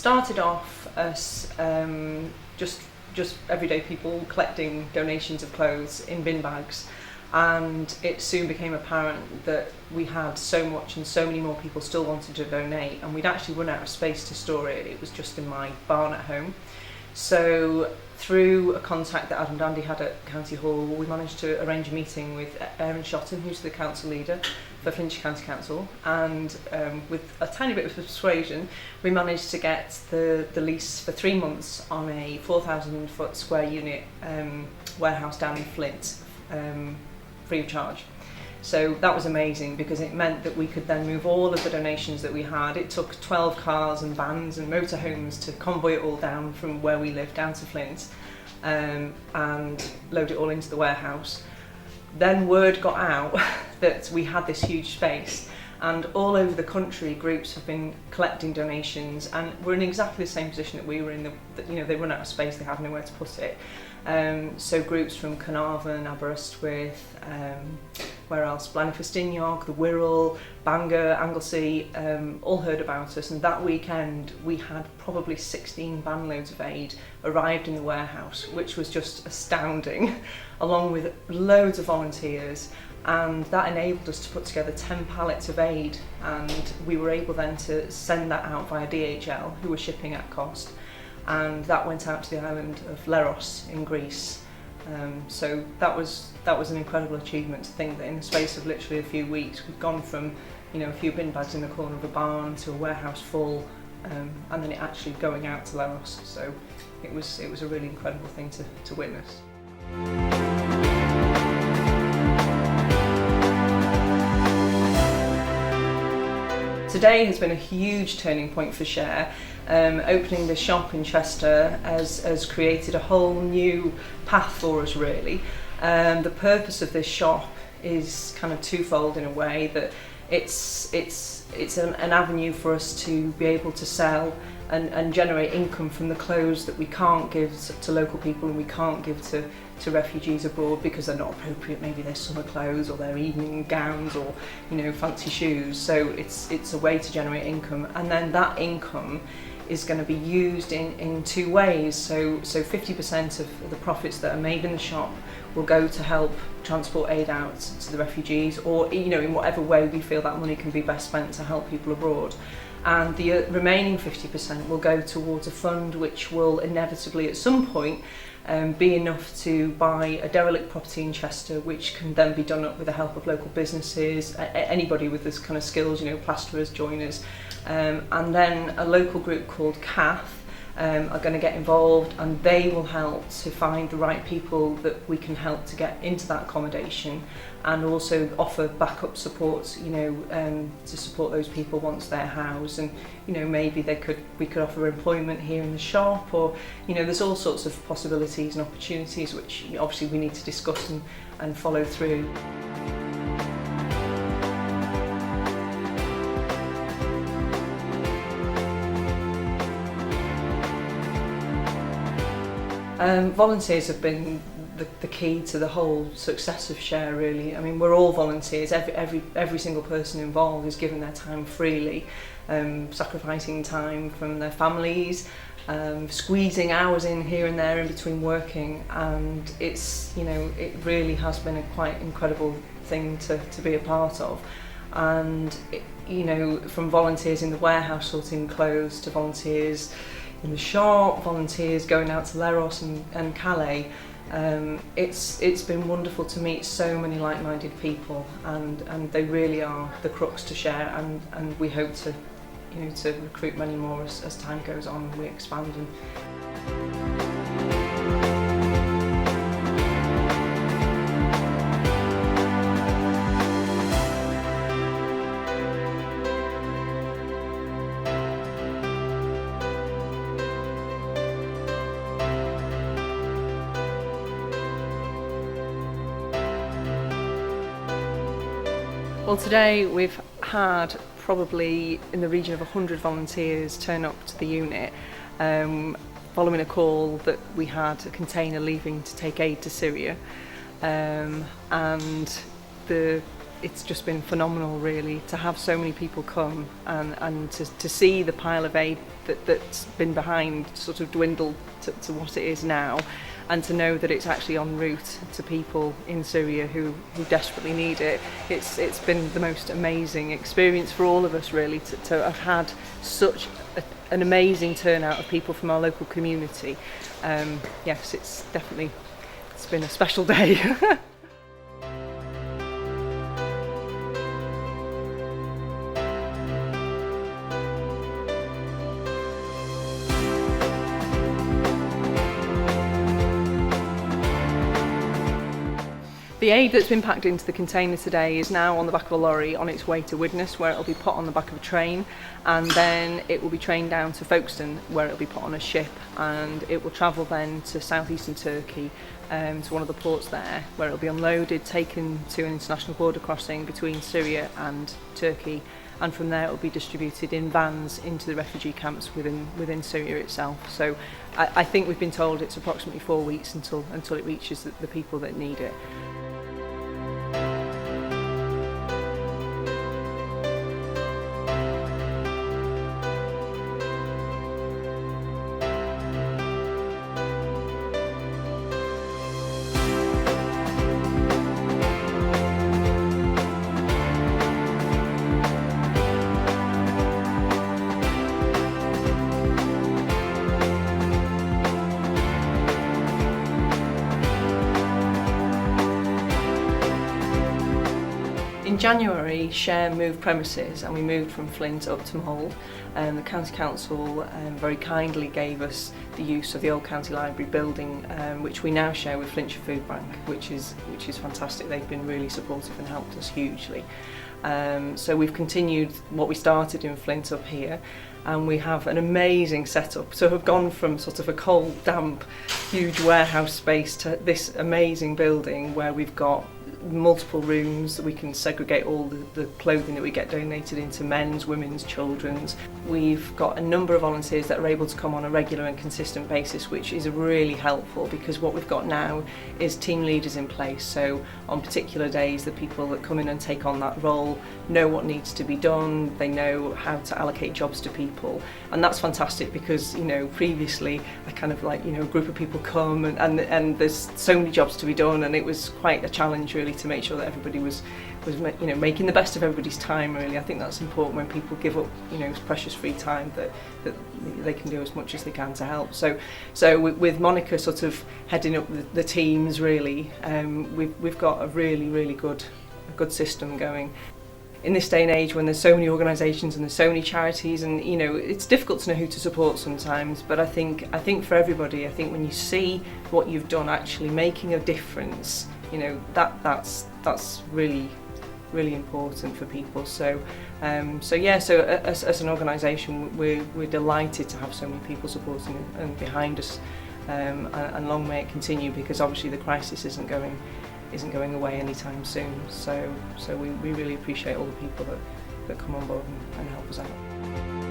started off as just everyday people collecting donations of clothes in bin bags, and it soon became apparent that we had so much and so many more people still wanted to donate, and we'd actually run out of space to store it. It was just in my barn at home. So through a contact that Adam Dandy had at County Hall, we managed to arrange a meeting with Aaron Shotton, who's the council leader for Flintshire County Council, and with a tiny bit of persuasion, we managed to get the lease for 3 months on a 4,000 foot square unit warehouse down in Flint, free of charge. So that was amazing, because it meant that we could then move all of the donations that we had. It took 12 cars and vans and motorhomes to convoy it all down from where we live down to Flint, and load it all into the warehouse. Then word got out that we had this huge space, and all over the country groups have been collecting donations, and we're in exactly the same position that we were in. They run out of space, they have nowhere to put it. So groups from Carnarvon, Aberystwyth, where else? Blenheim-Ffestiniog, the Wirral, Bangor, Anglesey, all heard about us, and that weekend we had probably 16 van loads of aid arrived in the warehouse, which was just astounding, along with loads of volunteers, and that enabled us to put together 10 pallets of aid, and we were able then to send that out via DHL, who were shipping at cost, and that went out to the island of Leros in Greece. So that was an incredible achievement, to think that in the space of literally a few weeks we've gone from a few bin bags in the corner of a barn to a warehouse full, and then it actually going out to Leros. So it was a really incredible thing to witness. Today has been a huge turning point for Share. Opening the shop in Chester has created a whole new path for us, really. The purpose of this shop is kind of twofold, in a way that it's an avenue for us to be able to sell and generate income from the clothes that we can't give to local people and we can't give to refugees abroad because they're not appropriate. Maybe they're summer clothes or their evening gowns or fancy shoes. So it's a way to generate income, and then that income is going to be used in two ways. So 50% of the profits that are made in the shop will go to help transport aid out to the refugees, or in whatever way we feel that money can be best spent to help people abroad. And the remaining 50% will go towards a fund which will inevitably at some point be enough to buy a derelict property in Chester, which can then be done up with the help of local businesses, anybody with this kind of skills, plasterers, joiners, and then a local group called CAF are going to get involved, and they will help to find the right people that we can help to get into that accommodation, and also offer backup support, to support those people once they're housed. And maybe we could offer employment here in the shop, or there's all sorts of possibilities and opportunities which obviously we need to discuss and follow through. Volunteers have been the key to the whole success of Share, really. I mean, we're all volunteers. Every single person involved is given their time freely, sacrificing time from their families, squeezing hours in here and there in between working, and it's it really has been a quite incredible thing to be a part of. And from volunteers in the warehouse sorting clothes to volunteers in the shop, volunteers going out to Leros and Calais. It's been wonderful to meet so many like-minded people, and they really are the crux to Share, and we hope to recruit many more as time goes on and we expand. Well, today we've had probably in the region of 100 volunteers turn up to the unit, following a call that we had a container leaving to take aid to Syria, and the it's just been phenomenal, really, to have so many people come and to see the pile of aid that's been behind sort of dwindle to what it is now, and to know that it's actually en route to people in Syria who desperately need it. It's been the most amazing experience for all of us, really, to have had such an amazing turnout of people from our local community. Yes, it's been a special day. The aid that's been packed into the container today is now on the back of a lorry on its way to Widnes, where it'll be put on the back of a train, and then it will be trained down to Folkestone, where it'll be put on a ship, and it will travel then to southeastern Turkey, to one of the ports there, where it'll be unloaded, taken to an international border crossing between Syria and Turkey, and from there it will be distributed in vans into the refugee camps within Syria itself. So I think we've been told it's approximately 4 weeks until it reaches the people that need it. In January, Share moved premises, and we moved from Flint up to Mold. The County Council very kindly gave us the use of the old County Library building, which we now share with Flintshire Food Bank, which is fantastic. They've been really supportive and helped us hugely. So we've continued what we started in Flint up here, and we have an amazing setup. So we've gone from sort of a cold, damp, huge warehouse space to this amazing building where we've got multiple rooms that we can segregate all the clothing that we get donated into men's, women's, children's. We've got a number of volunteers that are able to come on a regular and consistent basis, which is really helpful, because what we've got now is team leaders in place. So on particular days, the people that come in and take on that role know what needs to be done, they know how to allocate jobs to people, and that's fantastic, because previously a kind of like a group of people come and there's so many jobs to be done, and it was quite a challenge really to make sure that everybody was making the best of everybody's time. Really, I think that's important when people give up precious free time, that they can do as much as they can to help. So with Monica sort of heading up the teams, really, we've got a really good system going. In this day and age, when there's so many organisations and there's so many charities, and it's difficult to know who to support sometimes, but I think for everybody, I think when you see what you've done actually making a difference, that's really important for people. So as an organisation, we're delighted to have so many people supporting and behind us, and long may it continue, because obviously the crisis isn't going away anytime soon. So we really appreciate all the people that come on board and help us out.